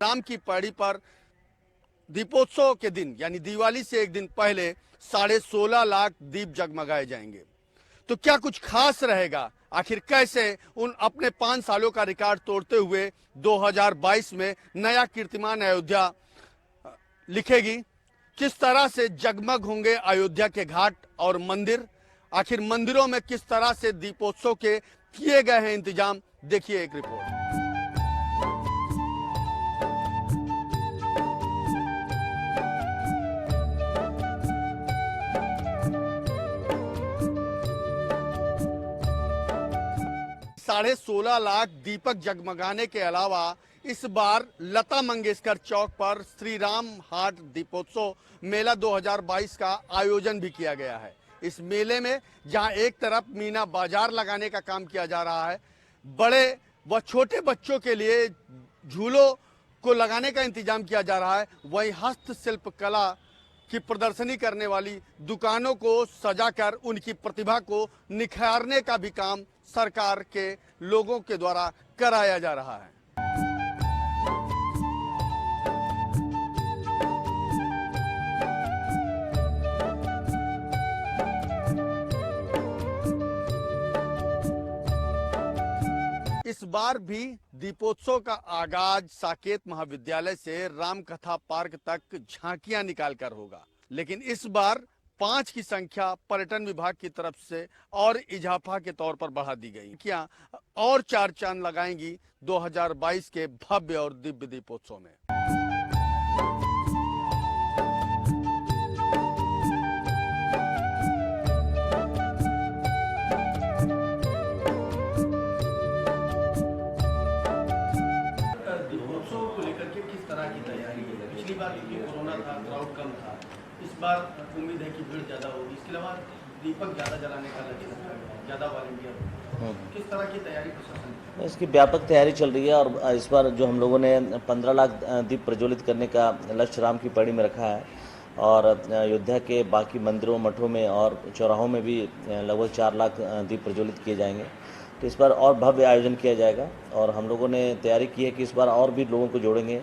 राम की पहाड़ी पर दीपोत्सव के दिन यानी दिवाली से एक दिन पहले 16.5 लाख दीप जगमगाए जाएंगे। तो क्या कुछ खास रहेगा? आखिर कैसे उन अपने 5 सालों का रिकॉर्ड तोड़ते हुए 2022 में नया कीर्तिमान अयोध्या लिखेगी? किस तरह से जगमग होंगे अयोध्या के घाट और मंदिर? आखिर मंदिरों में किस तरह से दीपोत्सव के किए गए हैं इंतजाम? देखिए एक रिपोर्ट। साढ़े 16 लाख दीपक जगमगाने के अलावा इस बार लता मंगेशकर चौक पर श्री राम हाट दीपोत्सव मेला 2022 का आयोजन भी किया गया है। इस मेले में जहां एक तरफ मीना बाजार लगाने का काम किया जा रहा है, बड़े व छोटे बच्चों के लिए झूलों को लगाने का इंतजाम किया जा रहा है, वहीं हस्तशिल्प कला की प्रदर्शनी करने वाली दुकानों को सजाकर उनकी प्रतिभा को निखारने का भी काम सरकार के लोगों के द्वारा कराया जा रहा है। इस बार भी दीपोत्सव का आगाज साकेत महाविद्यालय से रामकथा पार्क तक झांकियां निकालकर होगा, लेकिन इस बार 5 की संख्या पर्यटन विभाग की तरफ से और इजाफा के तौर पर बढ़ा दी गई। क्या और 4 चांद लगाएंगी 2022 के भव्य और दिव्य दीपोत्सव में। दीपोत्सव को लेकर के किस तरह की तैयारी की है? पिछली बार क्योंकि कोरोना था, क्राउड कम था, इस बार उम्मीद है कि भीड़ ज़्यादा होगी। इसके अलावा दीपक ज़्यादा जलाने का लक्ष्य रखा गया है, ज़्यादा वॉलंटियर। किस तरह की तैयारी प्रशासन? इसकी व्यापक तैयारी चल रही है और इस बार जो हम लोगों ने 15 लाख दीप प्रज्वलित करने का लक्ष्य राम की पहाड़ी में रखा है और अयोध्या के बाकी मंदिरों, मठों में और चौराहों में भी लगभग 4 लाख दीप प्रज्वलित किए जाएंगे। तो इस बार और भव्य आयोजन किया जाएगा और हम लोगों ने तैयारी की है कि इस बार और भी लोगों को जोड़ेंगे,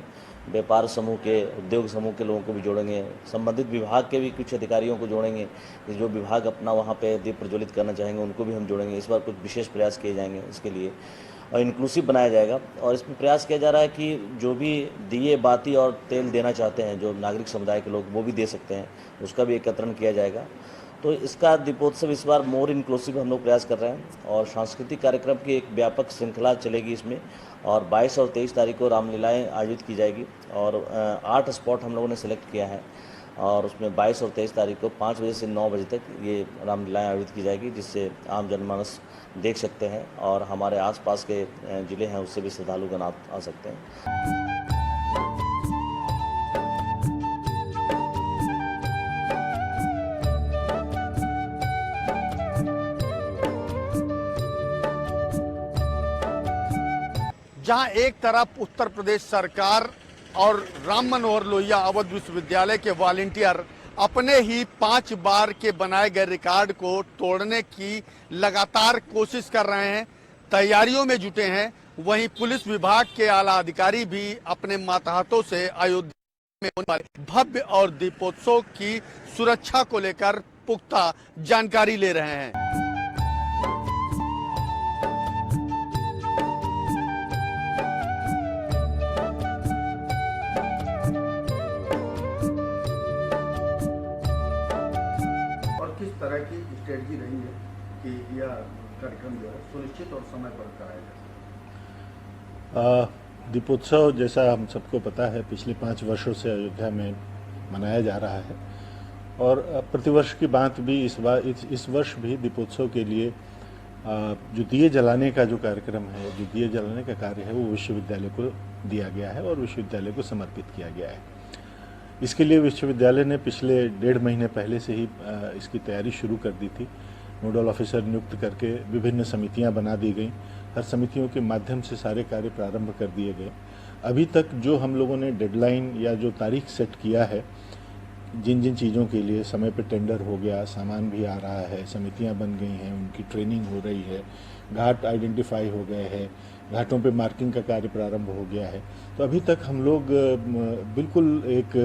व्यापार समूह के, उद्योग समूह के लोगों को भी जोड़ेंगे, संबंधित विभाग के भी कुछ अधिकारियों को जोड़ेंगे। जो विभाग अपना वहाँ पे दीप प्रज्वलित करना चाहेंगे उनको भी हम जोड़ेंगे। इस बार कुछ विशेष प्रयास किए जाएंगे इसके लिए और इंक्लूसिव बनाया जाएगा। और इसमें प्रयास किया जा रहा है कि जो भी दिए, बाती और तेल देना चाहते हैं, जो नागरिक समुदाय के लोग, वो भी दे सकते हैं, उसका भी एकत्रण किया जाएगा। तो इसका दीपोत्सव इस बार मोर इंक्लूसिव हम लोग प्रयास कर रहे हैं और सांस्कृतिक कार्यक्रम की एक व्यापक श्रृंखला चलेगी इसमें। और 22 और 23 तारीख को रामलीलाएँ आयोजित की जाएगी और 8 स्पॉट हम लोगों ने सेलेक्ट किया है और उसमें 22 और 23 तारीख को 5 बजे से 9 बजे तक ये रामलीलाएँ आयोजित की जाएगी, जिससे आम जनमानस देख सकते हैं और हमारे आसपास के ज़िले हैं उससे भी श्रद्धालुगण आ सकते हैं। जहां एक तरफ उत्तर प्रदेश सरकार और राम मनोहर लोहिया अवध विश्वविद्यालय के वॉलंटियर अपने ही 5 बार के बनाए गए रिकॉर्ड को तोड़ने की लगातार कोशिश कर रहे हैं, तैयारियों में जुटे हैं, वहीं पुलिस विभाग के आला अधिकारी भी अपने मातहतों से अयोध्या में होने वाले भव्य और दीपोत्सव की सुरक्षा को लेकर पुख्ता जानकारी ले रहे हैं। किस तरह की स्ट्रेटजी रही है कि यह कार्यक्रम जो है सुनिश्चित और समय पर कराया जाए? दीपोत्सव जैसा हम सबको पता है पिछले 5 वर्षों से अयोध्या में मनाया जा रहा है और प्रतिवर्ष की बात भी इस वर्ष भी दीपोत्सव के लिए जो दिए जलाने का जो कार्यक्रम है, जो दिए जलाने का कार्य है, वो विश्वविद्यालय को दिया गया है और विश्वविद्यालय को समर्पित किया गया है। इसके लिए विश्वविद्यालय ने पिछले 1.5 महीने पहले से ही इसकी तैयारी शुरू कर दी थी। नोडल ऑफिसर नियुक्त करके विभिन्न समितियां बना दी गई। हर समितियों के माध्यम से सारे कार्य प्रारंभ कर दिए गए। अभी तक जो हम लोगों ने डेडलाइन या जो तारीख सेट किया है, जिन जिन चीज़ों के लिए समय पे टेंडर हो गया, सामान भी आ रहा है, समितियां बन गई हैं, उनकी ट्रेनिंग हो रही है, घाट आइडेंटिफाई हो गए हैं, घाटों पे मार्किंग का कार्य प्रारंभ हो गया है। तो अभी तक हम लोग बिल्कुल एक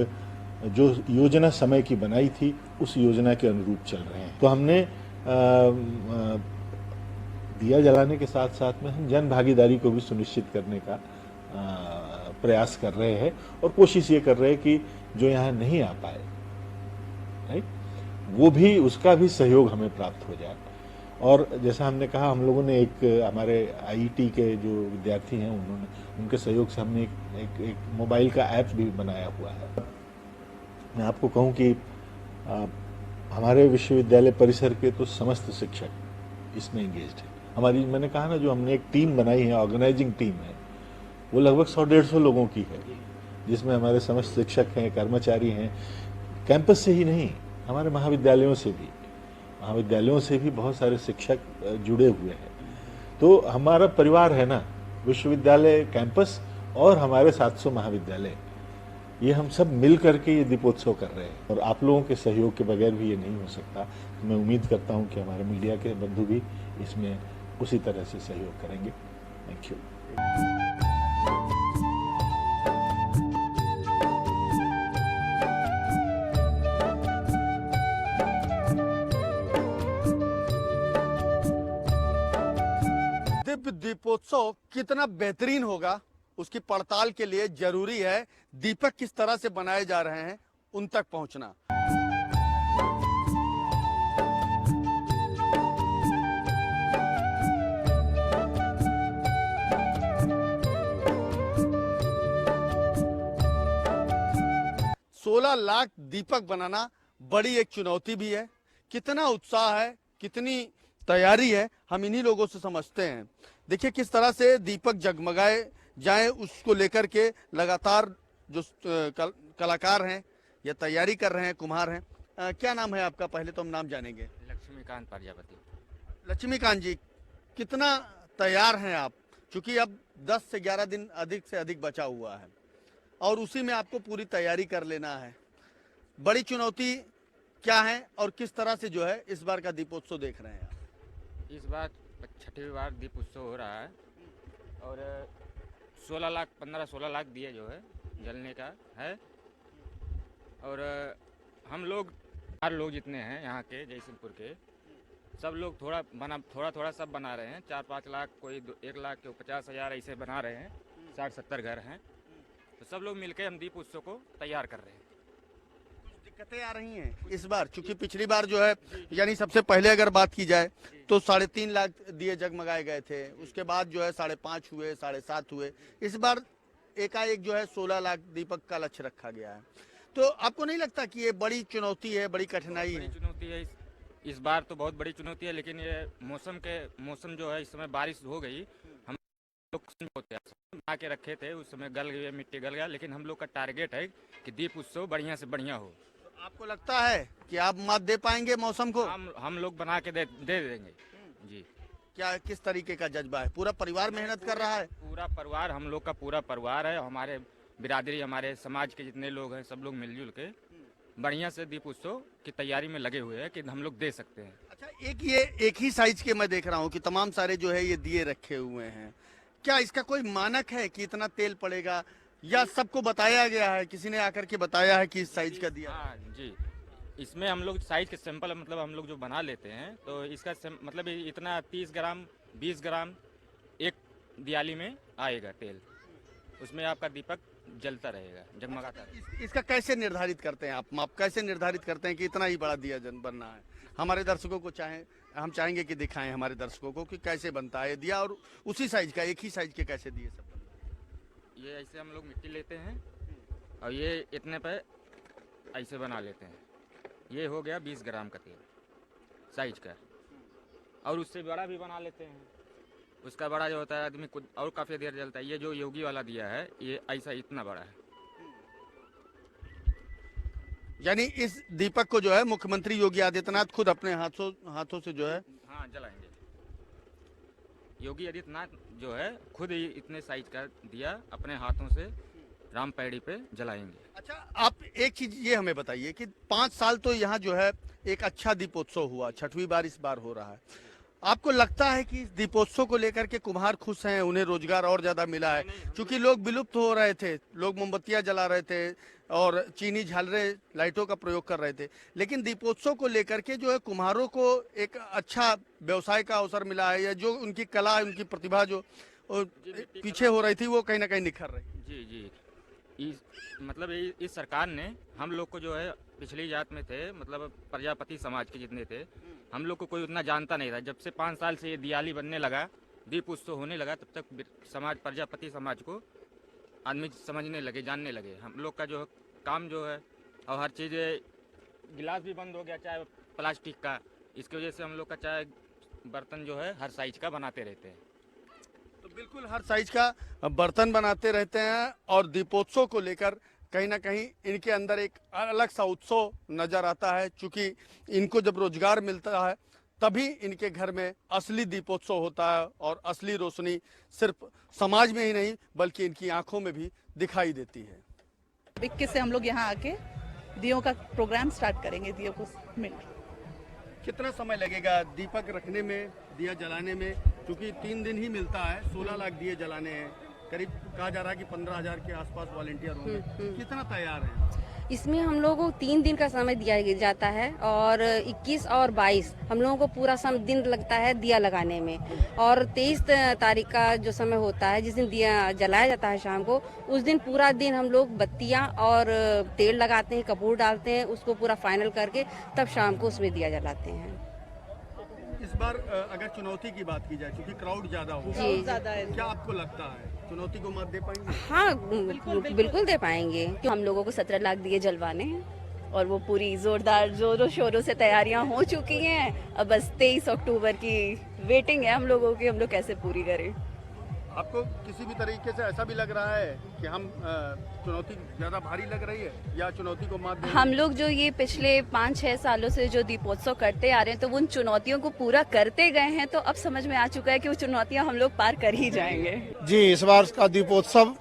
जो योजना समय की बनाई थी उस योजना के अनुरूप चल रहे हैं। तो हमने दिया जलाने के साथ साथ में हम जन भागीदारी को भी सुनिश्चित करने का प्रयास कर रहे हैं और कोशिश ये कर रहे हैं कि जो यहाँ नहीं आ पाए, राइट, वो भी उसका भी सहयोग हमें प्राप्त हो जाए। और जैसा हमने कहा, हम लोगों ने एक हमारे आईटी के जो विद्यार्थी हैं उनके सहयोग से हमने एक मोबाइल का ऐप भी बनाया हुआ है। मैं आपको कहूँ कि हमारे विश्वविद्यालय परिसर के तो समस्त शिक्षक इसमें एंगेज्ड है। हमारी, मैंने कहा ना, जो हमने एक टीम बनाई है, ऑर्गेनाइजिंग टीम है, वो लगभग 100-150 लोगों की है, जिसमें हमारे समस्त शिक्षक हैं, कर्मचारी हैं, कैंपस से ही नहीं, हमारे महाविद्यालयों से भी बहुत सारे शिक्षक जुड़े हुए हैं। तो हमारा परिवार है ना, विश्वविद्यालय, कैंपस और हमारे 700 महाविद्यालय, ये हम सब मिल करके ये दीपोत्सव कर रहे हैं और आप लोगों के सहयोग के बगैर भी ये नहीं हो सकता। मैं उम्मीद करता हूँ कि हमारे मीडिया के बंधु भी इसमें उसी तरह से सहयोग करेंगे। Thank you. दिव्य दीपोत्सव कितना बेहतरीन होगा, उसकी पड़ताल के लिए जरूरी है दीपक किस तरह से बनाए जा रहे हैं उन तक पहुंचना। सोलह लाख दीपक बनाना बड़ी एक चुनौती भी है। कितना उत्साह है, कितनी तैयारी है, हम इन्हीं लोगों से समझते हैं। देखिए किस तरह से दीपक जगमगाए जाएं, उसको लेकर के लगातार जो कलाकार हैं या तैयारी कर रहे हैं, कुम्हार हैं। क्या नाम है आपका? पहले तो हम नाम जानेंगे। लक्ष्मीकांत प्रजापति। लक्ष्मीकांत जी, कितना तैयार हैं आप? क्योंकि अब 10 से 11 दिन अधिक से अधिक बचा हुआ है और उसी में आपको पूरी तैयारी कर लेना है। बड़ी चुनौती क्या है और किस तरह से जो है इस बार का दीपोत्सव देख रहे हैं आप? इस बार 6वीं बार दीप उत्सव हो रहा है और 15-16 लाख दिए जो है जलने का है। और हम लोग, हर लोग जितने हैं यहाँ के जयसिंहपुर के, सब लोग थोड़ा सब बना रहे हैं। 4-5 लाख, कोई 1 लाख, कोई 50,000 ऐसे बना रहे हैं। 60-70 घर हैं, तो सब लोग मिलकर हम दीप उत्सव को तैयार कर रहे हैं। दिक्कतें आ रही हैं इस बार, क्योंकि पिछली बार जो है, यानी सबसे पहले अगर बात की जाए तो 3.5 लाख दिए जगमगाए गए थे, उसके बाद जो है 5.5 हुए, 7.5 हुए। इस बार एकाएक जो है 16 लाख दीपक का लक्ष्य रखा गया है। तो आपको नहीं लगता कि ये बड़ी चुनौती है, बड़ी कठिनाई है? चुनौती है इस बार तो बहुत बड़ी चुनौती है, लेकिन ये मौसम जो है, इस समय बारिश हो गई, हम लोग बना के रखे थे, उस समय गल गए, मिट्टी गल गया, लेकिन हम लोग का टारगेट है कि दीप उत्सव बढ़िया से बढ़िया हो। आपको लगता है कि आप मात दे पाएंगे मौसम को? हम लोग बना के दे देंगे जी। क्या किस तरीके का जज्बा है? पूरा परिवार मेहनत कर रहा है? पूरा परिवार, हम लोग का पूरा परिवार है, हमारे बिरादरी, हमारे समाज के जितने लोग हैं, सब लोग मिलजुल के बढ़िया से दीप उत्सव की तैयारी में लगे हुए हैं कि हम लोग दे सकते हैं। अच्छा, एक ही साइज के मैं देख रहा हूँ कि तमाम सारे जो है ये दिए रखे हुए हैं। क्या इसका कोई मानक है कि इतना तेल पड़ेगा, या सबको बताया गया है, किसी ने आकर के बताया है कि इस साइज का दिया? हाँ जी, इसमें हम लोग साइज के सैंपल मतलब हम लोग जो बना लेते हैं, तो इसका मतलब इतना 30 ग्राम 20 ग्राम एक दियाली में आएगा तेल, उसमें आपका दीपक जलता रहेगा, जगमगाता रहेगा। इसका कैसे निर्धारित करते हैं आप कैसे निर्धारित करते हैं कि इतना ही बड़ा दिया बनना है? हमारे दर्शकों को हम चाहेंगे कि दिखाएं हमारे दर्शकों को कि कैसे बनता है दिया, और उसी साइज का, एक ही साइज के कैसे दिए सब? ये ऐसे हम लोग मिट्टी लेते हैं और ये इतने पे ऐसे बना लेते हैं। ये हो गया 20 ग्राम का तेल साइज का, और उससे बड़ा भी बना लेते हैं। उसका बड़ा जो होता है आदमी को और काफ़ी देर जलता है। ये जो योगी वाला दिया है, ये ऐसा इतना बड़ा है। यानी इस दीपक को जो है मुख्यमंत्री योगी आदित्यनाथ खुद अपने हाथों से जो है, हाँ, जलाएंगे। योगी आदित्यनाथ जो है खुद ही इतने साइज का दिया अपने हाथों से राम पैड़ी पे जलाएंगे। अच्छा, आप एक चीज ये हमें बताइए कि 5 साल तो यहाँ जो है एक अच्छा दीपोत्सव हुआ, 6वीं बार इस बार हो रहा है। आपको लगता है कि इस दीपोत्सव को लेकर के कुम्हार खुश हैं, उन्हें रोजगार और ज्यादा मिला है? क्योंकि लोग विलुप्त हो रहे थे, लोग मोमबत्तियां जला रहे थे और चीनी झालरें लाइटों का प्रयोग कर रहे थे, लेकिन दीपोत्सव को लेकर के जो है कुम्हारों को एक अच्छा व्यवसाय का अवसर मिला है, या जो उनकी कला, उनकी प्रतिभा जो पीछे हो रही थी वो कहीं ना कहीं निखर रही। जी जी, मतलब इस सरकार ने हम लोग को जो है, पिछली जात में थे, मतलब प्रजापति समाज के जितने थे, हम लोग को कोई उतना जानता नहीं था। जब से 5 साल से ये दिवाली बनने लगा, दीप उत्सव होने लगा, तब तक समाज, प्रजापति समाज को आदमी समझने लगे, जानने लगे। हम लोग का जो काम जो है, और हर चीज़, गिलास भी बंद हो गया चाहे प्लास्टिक का, इसकी वजह से हम लोग का चाहे बर्तन जो है हर साइज का बनाते रहते हैं। तो बिल्कुल हर साइज का बर्तन बनाते रहते हैं, और दीपोत्सव को लेकर कहीं ना कहीं इनके अंदर एक अलग सा उत्सव नजर आता है। चूंकि इनको जब रोजगार मिलता है तभी इनके घर में असली दीपोत्सव होता है, और असली रोशनी सिर्फ समाज में ही नहीं बल्कि इनकी आंखों में भी दिखाई देती है। 21 से हम लोग यहाँ आके दियों का प्रोग्राम स्टार्ट करेंगे, दियों को मिल। कितना समय लगेगा दीपक रखने में, दिया जलाने में? क्योंकि 3 दिन ही मिलता है, 16 लाख दिए जलाने हैं, करीब कहा जा रहा है कि 15,000 के आसपास वॉलेंटियर होंगे। कितना तैयार है? इसमें हम लोगों को 3 दिन का समय दिया जाता है, और 21 और 22 हम लोगों को पूरा दिन लगता है दिया लगाने में, और 23 तारीख का जो समय होता है, जिस दिन दिया जलाया जाता है शाम को, उस दिन पूरा दिन हम लोग बत्तियां और तेल लगाते हैं, कपूर डालते हैं, उसको पूरा फाइनल करके तब शाम को उसमें दिया जलाते हैं। इस बार अगर चुनौती की बात की जाए, क्योंकि क्राउड ज्यादा होगा, जी, क्या आपको लगता है चुनौती को मत दे पाएंगे? हाँ, बिल्कुल दे पाएंगे। हम लोगों को 17 लाख दिए जलवाने हैं, और वो पूरी जोरदार जोरों शोरों से तैयारियां हो चुकी हैं। अब बस 23 अक्टूबर की वेटिंग है हम लोगों की, हम लोग कैसे पूरी करें। आपको किसी भी तरीके से ऐसा भी लग रहा है कि हम चुनौती ज्यादा भारी लग रही है, या चुनौती को मात देंगे? हम लोग जो ये पिछले 5-6 सालों से जो दीपोत्सव करते आ रहे हैं, तो वो उन चुनौतियों को पूरा करते गए हैं, तो अब समझ में आ चुका है कि वो चुनौतियां हम लोग पार कर ही जाएंगे। जी, इस बार का दीपोत्सव,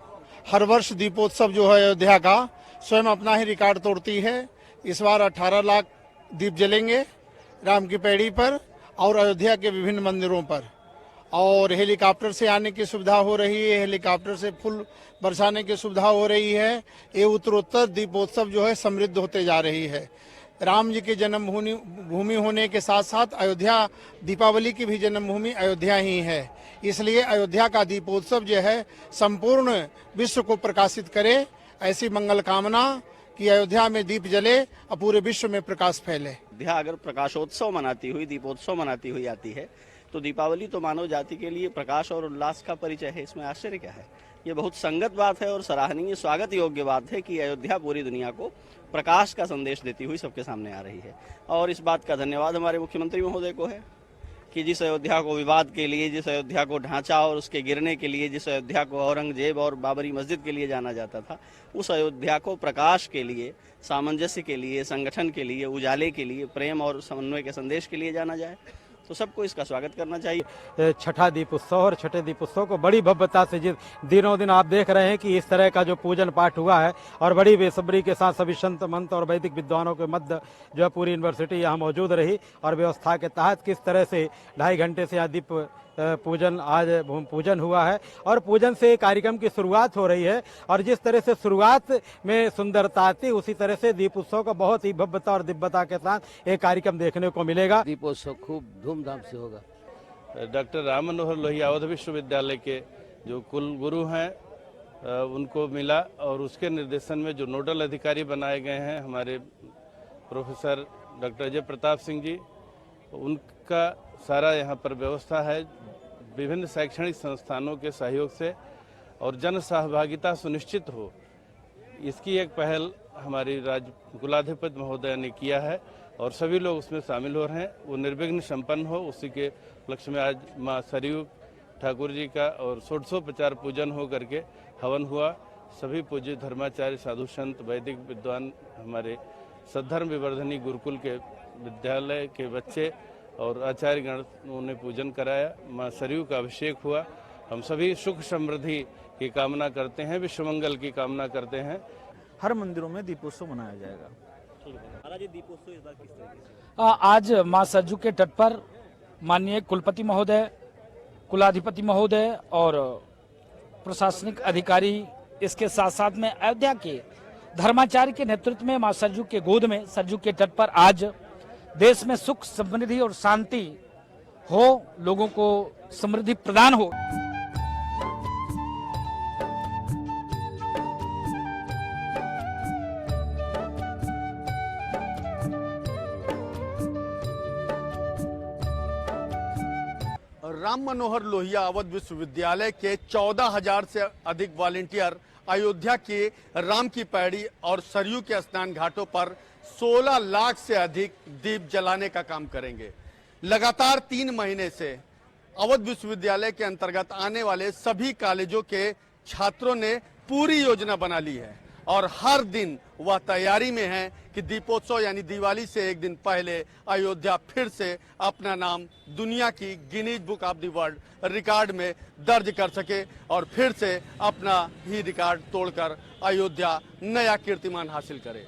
हर वर्ष दीपोत्सव जो है अयोध्या का स्वयं अपना ही रिकॉर्ड तोड़ती है। इस बार 18 लाख दीप जलेंगे राम की पैड़ी पर और अयोध्या के विभिन्न मंदिरों पर, और हेलीकॉप्टर से आने की सुविधा हो रही है, हेलीकॉप्टर से फूल बरसाने की सुविधा हो रही है। ये उत्तरोत्तर दीपोत्सव जो है समृद्ध होते जा रही है। राम जी की जन्मभूमि होने के साथ साथ अयोध्या, दीपावली की भी जन्मभूमि अयोध्या ही है, इसलिए अयोध्या का दीपोत्सव जो है संपूर्ण विश्व को प्रकाशित करे, ऐसी मंगल कामना कि अयोध्या में दीप जले और पूरे विश्व में प्रकाश फैले। अयोध्या अगर प्रकाशोत्सव मनाती हुई, दीपोत्सव मनाती हुई आती है, तो दीपावली तो मानव जाति के लिए प्रकाश और उल्लास का परिचय है। इसमें आश्चर्य क्या है? ये बहुत संगत बात है और सराहनीय, स्वागत योग्य बात है कि अयोध्या पूरी दुनिया को प्रकाश का संदेश देती हुई सबके सामने आ रही है। और इस बात का धन्यवाद हमारे मुख्यमंत्री महोदय को है कि जिस अयोध्या को विवाद के लिए, जिस अयोध्या को ढांचा और उसके गिरने के लिए, जिस अयोध्या को औरंगजेब और बाबरी मस्जिद के लिए जाना जाता था, उस अयोध्या को प्रकाश के लिए, सामंजस्य के लिए, संगठन के लिए, उजाले के लिए, प्रेम और समन्वय के संदेश के लिए जाना जाए, तो सबको इसका स्वागत करना चाहिए। छठा दीप उत्सव, और छठे दीप उत्सव को बड़ी भव्यता से दिनों दिन आप देख रहे हैं कि इस तरह का जो पूजन पाठ हुआ है, और बड़ी बेसब्री के साथ सभी संत मंत और वैदिक विद्वानों के मध्य जो है पूरी यूनिवर्सिटी यहाँ मौजूद रही, और व्यवस्था के तहत किस तरह से 2.5 घंटे से यहाँ दीप पूजन, आज भूमि पूजन हुआ है, और पूजन से कार्यक्रम की शुरुआत हो रही है। और जिस तरह से शुरुआत में सुंदरता आती, उसी तरह से दीप उत्सव का बहुत ही भव्यता और दिव्यता के साथ एक कार्यक्रम देखने को मिलेगा। दीपोत्सव खूब धूमधाम से होगा। डॉक्टर राम मनोहर लोहिया अवध विश्वविद्यालय के जो कुल गुरु हैं उनको मिला, और उसके निर्देशन में जो नोडल अधिकारी बनाए गए हैं हमारे प्रोफेसर डॉक्टर अजय प्रताप सिंह जी, उनका सारा यहाँ पर व्यवस्था है। विभिन्न शैक्षणिक संस्थानों के सहयोग से और जन सहभागिता सुनिश्चित हो, इसकी एक पहल हमारी राज्य कुलाधिपति महोदय ने किया है, और सभी लोग उसमें शामिल हो रहे हैं। वो निर्विघ्न संपन्न हो, उसी के लक्ष्य में आज माँ सरयू ठाकुर जी का और षोडशोपचार पूजन हो करके हवन हुआ। सभी पूज्य धर्माचार्य, साधु संत, वैदिक विद्वान, हमारे सद्धर्म विवर्धनी गुरुकुल के विद्यालय के बच्चे और आचार्यगण ने पूजन कराया। माँ सरयू का अभिषेक हुआ। हम सभी सुख समृद्धि की कामना करते हैं, विश्व मंगल की कामना करते हैं। हर मंदिरों में दीपोत्सव मनाया जाएगा। दीपोत्सव इस बार किस तरीके से? आज माँ सरयू के तट पर माननीय कुलपति महोदय, कुलाधिपति महोदय और प्रशासनिक अधिकारी, इसके साथ साथ में अयोध्या के धर्माचार्य के नेतृत्व में मां सरजू के गोद में, सरजू के तट पर आज देश में सुख, समृद्धि और शांति हो, लोगों को समृद्धि प्रदान हो। राम मनोहर लोहिया अवध विश्वविद्यालय के 14,000 से अधिक वॉलंटियर अयोध्या के राम की पैड़ी और सरयू के स्नान घाटों पर 16 लाख से अधिक दीप जलाने का काम करेंगे। लगातार 3 महीने से अवध विश्वविद्यालय के अंतर्गत आने वाले सभी कॉलेजों के छात्रों ने पूरी योजना बना ली है और हर दिन वह तैयारी में है कि दीपोत्सव यानी दिवाली से एक दिन पहले अयोध्या फिर से अपना नाम दुनिया की Guinness book of the world record में दर्ज कर सके और फिर से अपना ही रिकॉर्ड तोड़कर अयोध्या नया कीर्तिमान हासिल करे।